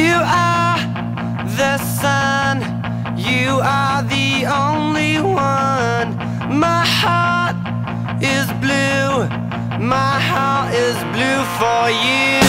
You are the sun, you are the only one. My heart is blue, my heart is blue for you.